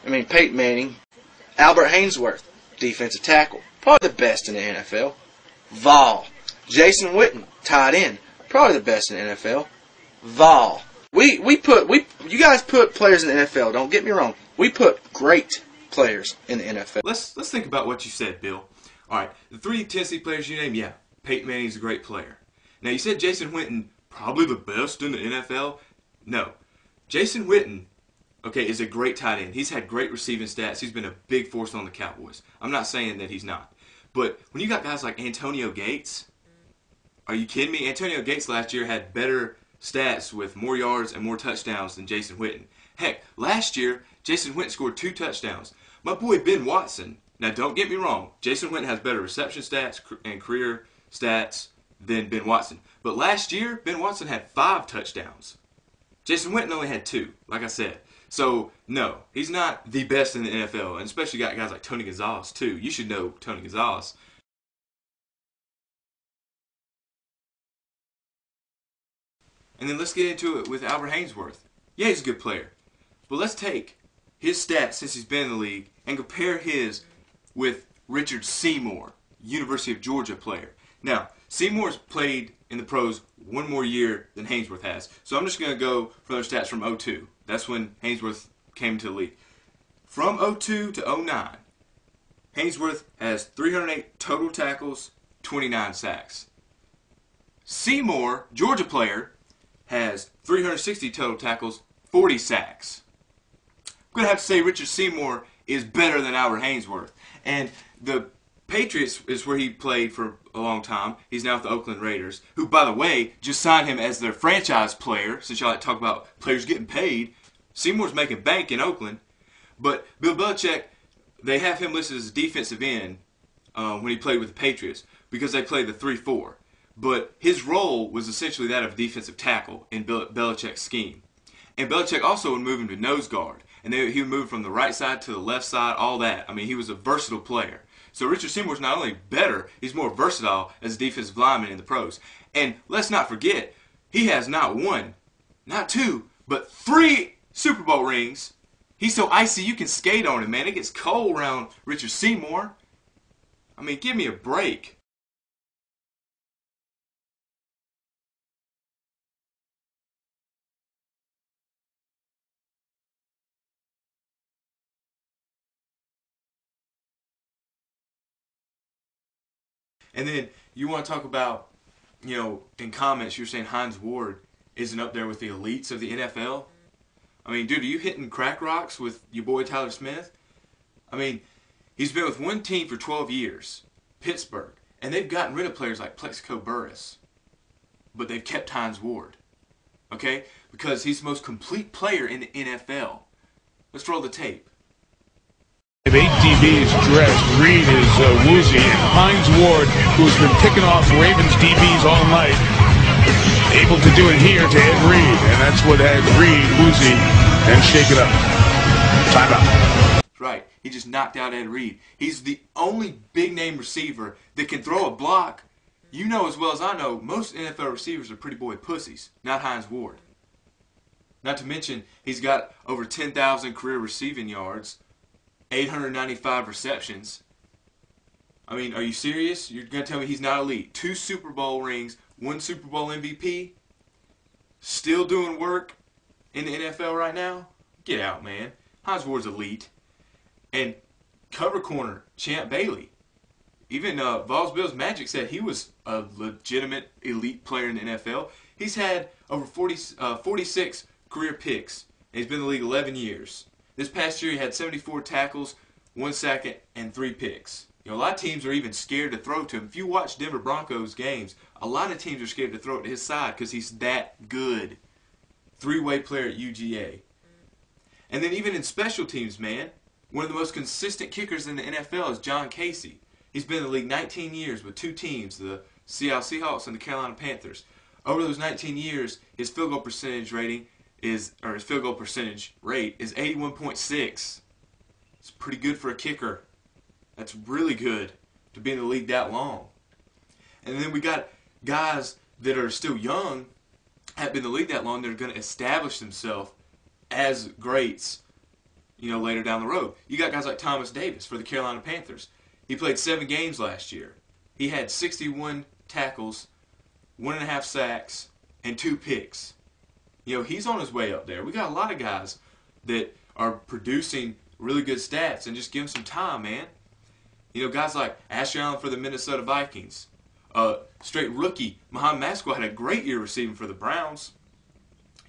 Peyton Manning. Albert Haynesworth, defensive tackle, probably the best in the NFL. Vol. Jason Witten, tight end, probably the best in the NFL. Vol. You guys put players in the NFL. Don't get me wrong. We put great players in the NFL. Let's think about what you said, Bill. All right, the 3 Tennessee players you named, yeah, Peyton Manning's a great player. Now you said Jason Witten, probably the best in the NFL. No, Jason Witten, okay, is a great tight end. He's had great receiving stats. He's been a big force on the Cowboys. I'm not saying that he's not, but when you got guys like Antonio Gates, are you kidding me? Antonio Gates last year had better stats with more yards and more touchdowns than Jason Witten. Heck, last year, Jason Witten scored 2 touchdowns. My boy Ben Watson, now don't get me wrong, Jason Witten has better reception stats and career stats than Ben Watson. But last year, Ben Watson had 5 touchdowns. Jason Witten only had 2, like I said. So, no, he's not the best in the NFL, and especially got guys like Tony Gonzalez, too. You should know Tony Gonzalez. And then let's get into it with Albert Haynesworth. Yeah, he's a good player. But let's take his stats since he's been in the league and compare his with Richard Seymour, University of Georgia player. Now, Seymour's played in the pros 1 more year than Haynesworth has. So I'm just going to go for those stats from 02. That's when Haynesworth came to the league. From 02 to 09, Haynesworth has 308 total tackles, 29 sacks. Seymour, Georgia player, has 360 total tackles, 40 sacks. I'm going to have to say Richard Seymour is better than Albert Haynesworth. And the Patriots is where he played for a long time. He's now with the Oakland Raiders, who, by the way, just signed him as their franchise player. Since y'all like to talk about players getting paid, Seymour's making bank in Oakland. But Bill Belichick, they have him listed as a defensive end when he played with the Patriots because they played the 3-4. But his role was essentially that of defensive tackle in Belichick's scheme. And Belichick also would move him to nose guard. And he would move from the right side to the left side, all that. He was a versatile player. So Richard Seymour's not only better, he's more versatile as a defensive lineman in the pros. And let's not forget, he has not 1, not 2, but 3 Super Bowl rings. He's so icy you can skate on him, man. It gets cold around Richard Seymour. Give me a break. And then you want to talk about, in comments, you're saying Hines Ward isn't up there with the elites of the NFL. Dude, are you hitting crack rocks with your boy Tyler Smith? He's been with one team for 12 years, Pittsburgh, and they've gotten rid of players like Plexico Burress, but they've kept Hines Ward, okay? Because he's the most complete player in the NFL. Let's roll the tape. 8 DBs dressed. Reed is woozy, and Hines Ward, who's been picking off Ravens DBs all night, able to do it here to Ed Reed, and that's what had Reed woozy and shake it up. Timeout. Right, he just knocked out Ed Reed. He's the only big-name receiver that can throw a block. You know as well as I know, most NFL receivers are pretty boy pussies, not Hines Ward. Not to mention, he's got over 10,000 career receiving yards, 895 receptions. Are you serious? You're going to tell me he's not elite? 2 Super Bowl rings, 1 Super Bowl MVP, still doing work in the NFL right now? Get out, man. Hines Ward's elite. And cover corner, Champ Bailey. Even Vols Bills Magic said he was a legitimate elite player in the NFL. He's had over 46 career picks, and he's been in the league 11 years. This past year, he had 74 tackles, 1 sack, and 3 picks. A lot of teams are even scared to throw to him. If you watch Denver Broncos games, a lot of teams are scared to throw it to his side because he's that good. 3-way player at UGA. And then even in special teams, man, one of the most consistent kickers in the NFL is John Casey. He's been in the league 19 years with 2 teams, the Seattle Seahawks and the Carolina Panthers. Over those 19 years, his field goal percentage rate is 81.6. It's pretty good for a kicker. That's really good to be in the league that long. And then we got guys that are still young, haven't been in the league that long, that are going to establish themselves as greats later down the road. You got guys like Thomas Davis for the Carolina Panthers. He played 7 games last year. He had 61 tackles, 1.5 sacks, and 2 picks. He's on his way up there. We got a lot of guys that are producing really good stats, and just give him some time, man. Guys like Asher Allen for the Minnesota Vikings. Straight rookie, Mohamed Mascout had a great year receiving for the Browns.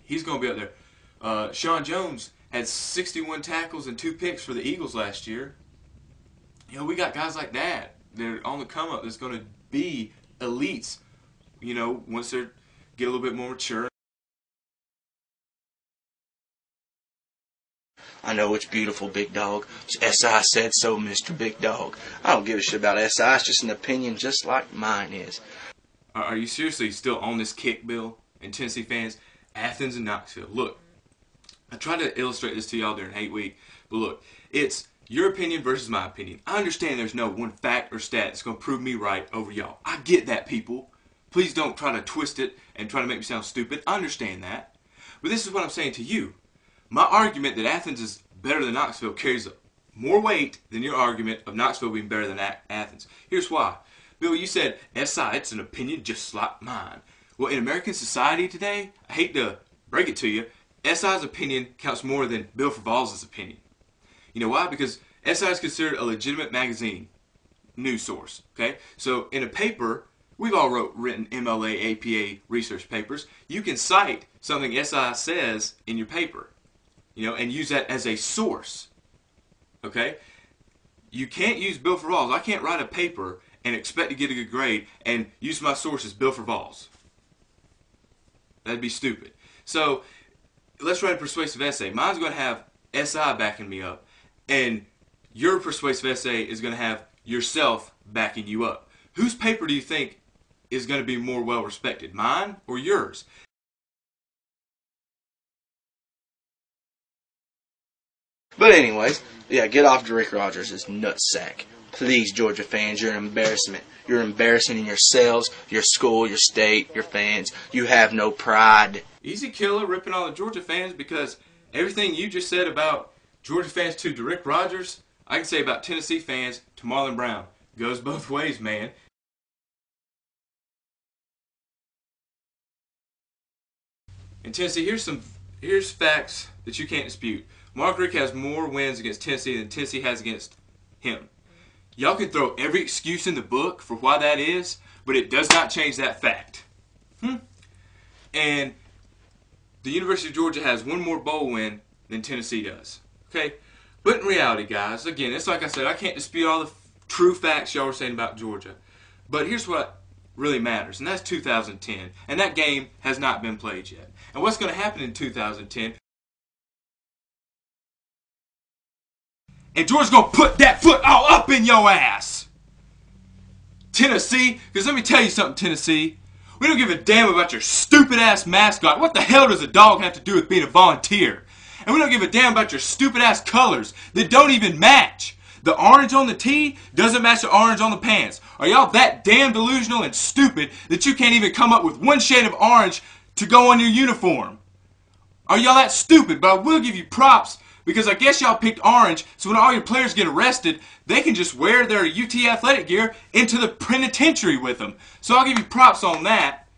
He's going to be up there. Sean Jones had 61 tackles and 2 picks for the Eagles last year. We got guys like that are on the come up that's going to be elites, once they get a little bit more mature. I know it's beautiful, Big Dog. SI said so, Mr. Big Dog. I don't give a shit about SI. It's just an opinion just like mine is. Are you seriously still on this kick, Bill? And Tennessee fans, Athens and Knoxville. Look, I tried to illustrate this to y'all during Hate Week, but look, it's your opinion versus my opinion. I understand there's no one fact or stat that's going to prove me right over y'all. I get that, people. Please don't try to twist it and try to make me sound stupid. I understand that. But this is what I'm saying to you. My argument that Athens is better than Knoxville carries more weight than your argument of Knoxville being better than Athens. Here's why. Bill, you said, SI, it's an opinion just like mine. Well, in American society today, I hate to break it to you, SI's opinion counts more than Bill Ferval's opinion. You know why? Because SI is considered a legitimate magazine news source. Okay, so in a paper, we've all written MLA, APA research papers. You can cite something SI says in your paper, and use that as a source. Okay, you can't use Bill Ferval's. I can't write a paper and expect to get a good grade and use my source as Bill Ferval's. That'd be stupid. So let's write a persuasive essay. Mine's going to have SI backing me up, and your persuasive essay is going to have yourself backing you up. Whose paper do you think is going to be more well respected, mine or yours? But anyways, yeah, get off Rick Rogers' nutsack. Please, Georgia fans, you're an embarrassment. You're embarrassing yourselves, your school, your state, your fans. You have no pride. Easy killer ripping on the Georgia fans, because everything you just said about Georgia fans to Rick Rogers, I can say about Tennessee fans to Marlon Brown. Goes both ways, man. In Tennessee, here's facts that you can't dispute. Mark Richt has more wins against Tennessee than Tennessee has against him. Y'all can throw every excuse in the book for why that is, but it does not change that fact. And the University of Georgia has one more bowl win than Tennessee does. Okay? But in reality, guys, again, it's like I said, I can't dispute all the true facts y'all were saying about Georgia. But here's what really matters, and that's 2010. And that game has not been played yet. And what's going to happen in 2010? And Georgia's going to put that foot all up in your ass. Tennessee, because let me tell you something, Tennessee. We don't give a damn about your stupid-ass mascot. What the hell does a dog have to do with being a volunteer? And we don't give a damn about your stupid-ass colors that don't even match. The orange on the tee doesn't match the orange on the pants. Are y'all that damn delusional and stupid that you can't even come up with one shade of orange to go on your uniform? Are y'all that stupid? But I will give you props, because I guess y'all picked orange, so when all your players get arrested, they can just wear their UT athletic gear into the penitentiary with them. So I'll give you props on that.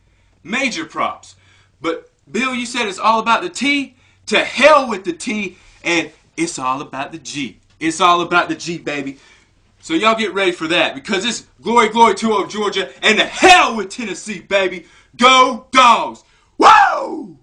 Major props. But, Bill, you said it's all about the T. To hell with the T, and it's all about the G. It's all about the G, baby. So y'all get ready for that, because it's glory, glory to old Georgia, and to hell with Tennessee, baby. Go Dogs! Woo!